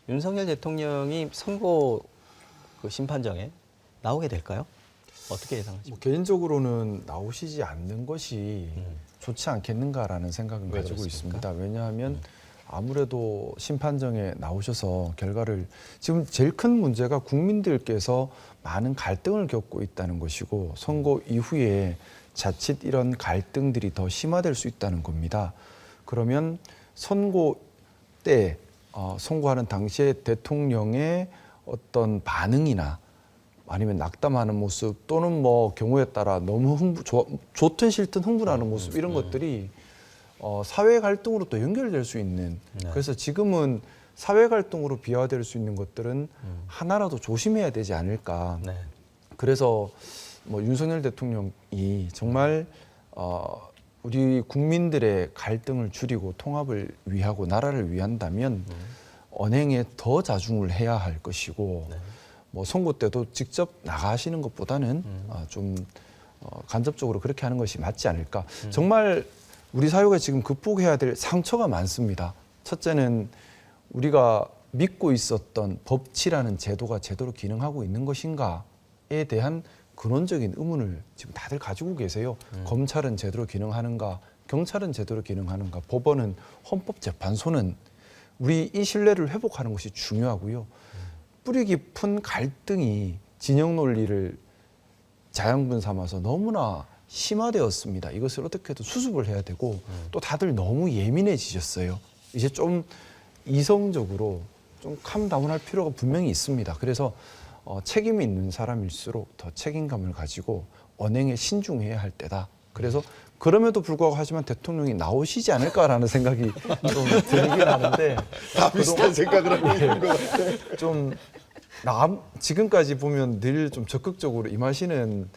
윤석열 대통령이 선거 그 심판정에 나오게 될까요? 어떻게 예상하십니까? 뭐 개인적으로는 나오시지 않는 것이 좋지 않겠는가라는 생각은 왜 가지고 그렇습니까? 있습니다. 왜냐하면 아무래도 심판정에 나오셔서 결과를 지금 제일 큰 문제가 국민들께서 많은 갈등을 겪고 있다는 것이고 선거 이후에 자칫 이런 갈등들이 더 심화될 수 있다는 겁니다. 그러면 선거 때 선거하는 당시에 대통령의 어떤 반응이나 아니면 낙담하는 모습 또는 뭐 경우에 따라 너무 좋든 싫든 흥분하는 모습 이런 것들이 사회 갈등으로 또 연결될 수 있는 네. 그래서 지금은 사회 갈등으로 비화될 수 있는 것들은 하나라도 조심해야 되지 않을까. 네. 그래서 뭐 윤석열 대통령이 정말 우리 국민들의 갈등을 줄이고 통합을 위하고 나라를 위한다면 언행에 더 자중을 해야 할 것이고 네. 뭐 선거 때도 직접 나가시는 것보다는 좀 간접적으로 그렇게 하는 것이 맞지 않을까. 정말 우리 사회가 지금 극복해야 될 상처가 많습니다. 첫째는 우리가 믿고 있었던 법치라는 제도가 제대로 기능하고 있는 것인가에 대한 근원적인 의문을 지금 다들 가지고 계세요. 검찰은 제대로 기능하는가, 경찰은 제대로 기능하는가, 법원은 헌법재판소는 우리 이 신뢰를 회복하는 것이 중요하고요. 뿌리 깊은 갈등이 진영 논리를 자양분 삼아서 너무나 심화되었습니다. 이것을 어떻게든 수습을 해야 되고 또 다들 너무 예민해지셨어요. 이제 좀 이성적으로 좀 캄다운할 필요가 분명히 있습니다. 그래서 책임이 있는 사람일수록 더 책임감을 가지고 언행에 신중해야 할 때다. 그래서 그럼에도 불구하고 하지만 대통령이 나오시지 않을까라는 생각이 좀 들긴 하는데 다 비슷한 생각을 하고 있는 것 같아요. 좀 지금까지 보면 늘 좀 적극적으로 임하시는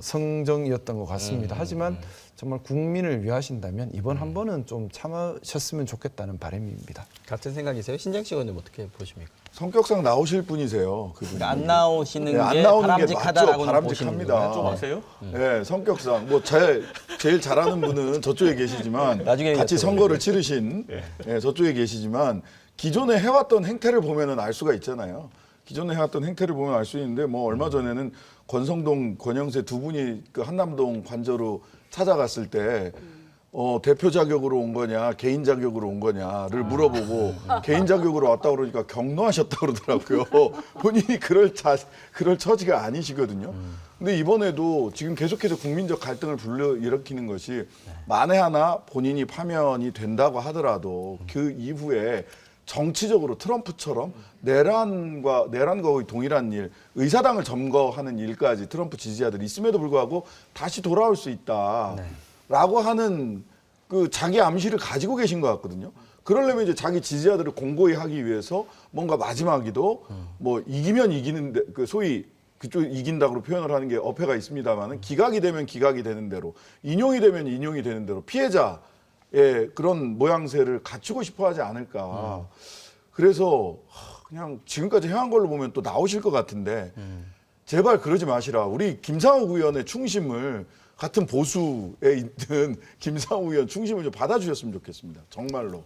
성정이었던 것 같습니다. 하지만 정말 국민을 위하신다면 이번 한 번은 좀 참으셨으면 좋겠다는 바람입니다. 같은 생각이세요? 신장식 의원님 어떻게 보십니까? 성격상 나오실 분이세요. 그분이. 그러니까 안 나오시는 네, 안 게 나오는 게 바람직하다라고는 맞죠. 보시는 바람직합니다. 거예요? 좀 아세요? 네, 성격상 뭐 제일 잘하는 분은 저쪽에 계시지만 나중에 같이 여쭤보겠습니다. 선거를 치르신 네, 저쪽에 계시지만 기존에 해왔던 행태를 보면은 알 수가 있잖아요. 기존에 해왔던 행태를 보면 알 수 있는데 뭐 얼마 전에는 권성동, 권영세 두 분이 그 한남동 관저로 찾아갔을 때 대표 자격으로 온 거냐 개인 자격으로 온 거냐를 물어보고 개인 자격으로 왔다 그러니까 경로하셨다 그러더라고요. 본인이 그럴 처지가 아니시거든요. 근데 이번에도 지금 계속해서 국민적 갈등을 불러일으키는 것이 만에 하나 본인이 파면이 된다고 하더라도 그 이후에 정치적으로 트럼프처럼 내란과 거의 동일한 일, 의사당을 점거하는 일까지 트럼프 지지자들이 있음에도 불구하고 다시 돌아올 수 있다라고 하는 그 자기 암시를 가지고 계신 것 같거든요. 그러려면 이제 자기 지지자들을 공고히 하기 위해서 뭔가 마지막에도 뭐 이기면 이기는데 그 소위 그쪽 이긴다고 표현을 하는 게 어폐가 있습니다만은 기각이 되면 기각이 되는 대로 인용이 되면 인용이 되는 대로 피해자 그런 모양새를 갖추고 싶어 하지 않을까. 그래서 그냥 지금까지 해온 걸로 보면 또 나오실 것 같은데 제발 그러지 마시라. 우리 김상욱 의원의 충심을 같은 보수에 있는 김상욱 의원 충심을 좀 받아주셨으면 좋겠습니다. 정말로.